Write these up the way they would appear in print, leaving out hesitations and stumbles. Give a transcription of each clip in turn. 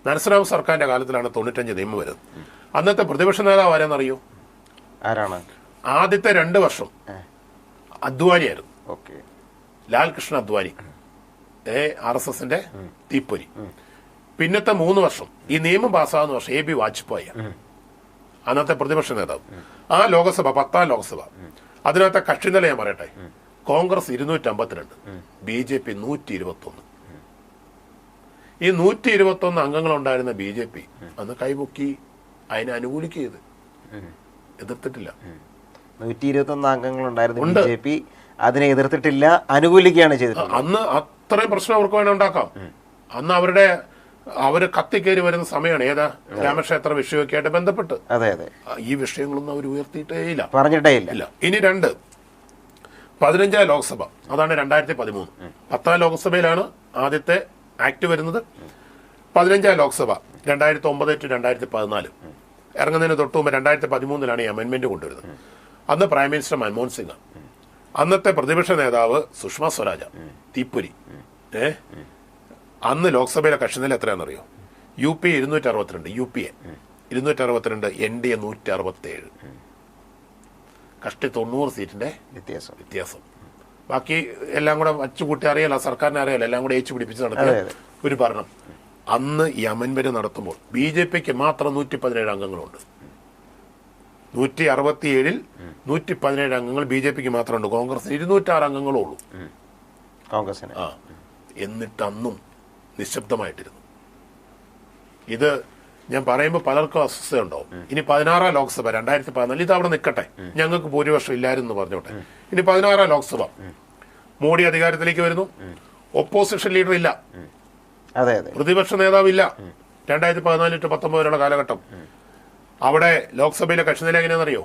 നരസിംഹറാവു സർക്കാരിന്റെ കാലത്തിലാണ് 95 നിയമം വരുന്നത്. അന്നത്തെ പ്രതിപക്ഷ നേതാവ് ആരാന്നറിയോ? ആരാണ്? ആദ്യത്തെ 2 വർഷം അദ്വാനിയായിരുന്നു. ഓക്കെ. ലാൽ കൃഷ്ണ അദ്വാനി, RSSന്റെ തീപ്പൊരി. പിന്നത്തെ 3 വർഷം ഈ നിയമം പാസ്സാകുന്ന വർഷം AB വാജ്പേയി, അന്നത്തെ പ്രതിപക്ഷ നേതാവ്. ആ ലോകസഭ 10ാം ലോകസഭ, അതിനകത്തെ കക്ഷിനില ഞാൻ പറയട്ടെ, കോൺഗ്രസ് 252, BJP 121. ഈ 121 അംഗങ്ങളുണ്ടായിരുന്ന BJP അന്ന് കൈപൊക്കി അതിനെ അനുകൂലിക്കരുത്, എതിർത്തിട്ടില്ല. 121 അംഗങ്ങളുണ്ടായിരുന്നു BJP, അതിനെ എതിർത്തിട്ടില്ല, അനുകൂലിക്കുകയാണ് ചെയ്തത്. അന്ന് അത്രയും പ്രശ്നം അവർക്ക് വേണം ഉണ്ടാക്കാം. അന്ന് അവര് കത്തിക്കേറി വരുന്ന സമയമാണ് ഏതാ രാമക്ഷേത്ര വിഷയമൊക്കെ ആയിട്ട് ബന്ധപ്പെട്ട്. അതെ അതെ, ഈ വിഷയങ്ങളൊന്നും അവർ ഉയർത്തിയിട്ടേ ഇല്ല, പറഞ്ഞിട്ടേ ഇല്ല. ഇനി 15ാം ലോക്സഭ, അതാണ് 2013. 10ാം ലോക്സഭയിലാണ് ആദ്യത്തെ ആക്ട് വരുന്നത്. 15ാം ലോക്സഭ 2009 to 2014 ഇറങ്ങുന്നതിന് തൊട്ട് മുമ്പ് 2013 ഈ അമെന്റ്മെന്റ് കൊണ്ടുവരുന്നത്. അന്ന് പ്രൈം മിനിസ്റ്റർ മൻമോഹൻ സിംഗ്, അന്നത്തെ പ്രതിപക്ഷ നേതാവ് സുഷമ സ്വരാജ, തീപ്പൊരി. അന്ന് ലോക്സഭയിലെ കക്ഷിനില എത്രയാണെന്നറിയോ? UP 262, UPA 262, NDA 167. കഷ്ടി 90 സീറ്റിന്റെ വ്യത്യാസം. ബാക്കി എല്ലാം കൂടെ വച്ചുകൂട്ടി അറിയാലോ, സർക്കാരിനെ അറിയാലോ, എല്ലാം കൂടെ ഏച്ചു പിടിപ്പിച്ച് നടത്തിയ ഒരു ഭരണം. അന്ന് ഈ അമെന്റ്മെന്റ് നടത്തുമ്പോൾ BJPക്ക് മാത്രം 117 അംഗങ്ങളുണ്ട്. 167-ൽ 117 അംഗങ്ങൾ BJPക്ക് മാത്രമുണ്ട്. കോൺഗ്രസിന് 206 അംഗങ്ങളേ ഉള്ളൂ. കോൺഗ്രസിന് എന്നിട്ട് അന്നും നിശബ്ദമായിട്ടിരുന്നു. ഇത് ഞാൻ പറയുമ്പോൾ പലർക്കും അസ്വസ്ഥയുണ്ടാവും. ഇനി 16ാം ലോക്സഭ 2014, ഇത് അവിടെ നിൽക്കട്ടെ, ഞങ്ങൾക്ക് ഭൂരിപക്ഷം ഇല്ലായിരുന്നു പറഞ്ഞോട്ടെ. ഇനി 16ാം ലോക്സഭ, മോഡി അധികാരത്തിലേക്ക് വരുന്നു, ഒപ്പോസിഷൻ ലീഡർ ഇല്ല, പ്രതിപക്ഷ നേതാവില്ല. 2014 to 19 വരെയുള്ള കാലഘട്ടം. അവിടെ ലോക്സഭയിലെ കക്ഷിനില എങ്ങനെയാണെന്നറിയോ?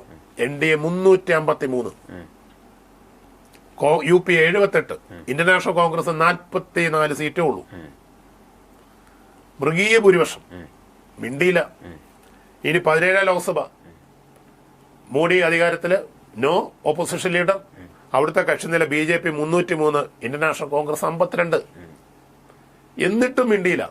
NDA 353, UP 78, ഇന്റർനാഷണൽ കോൺഗ്രസ് 44 സീറ്റേ ഉള്ളൂ. മൃഗീയ ഭൂരിപക്ഷം, മിണ്ടിയില്ല. ഇനി 17ാം ലോക്സഭ, മോഡി അധികാരത്തില്, നോ ഓപ്പോസിഷൻ ലീഡർ. അവിടുത്തെ കക്ഷിനില BJP 303, ഇന്റർനാഷണൽ കോൺഗ്രസ് 52. എന്നിട്ടും മിണ്ടിയില്ല.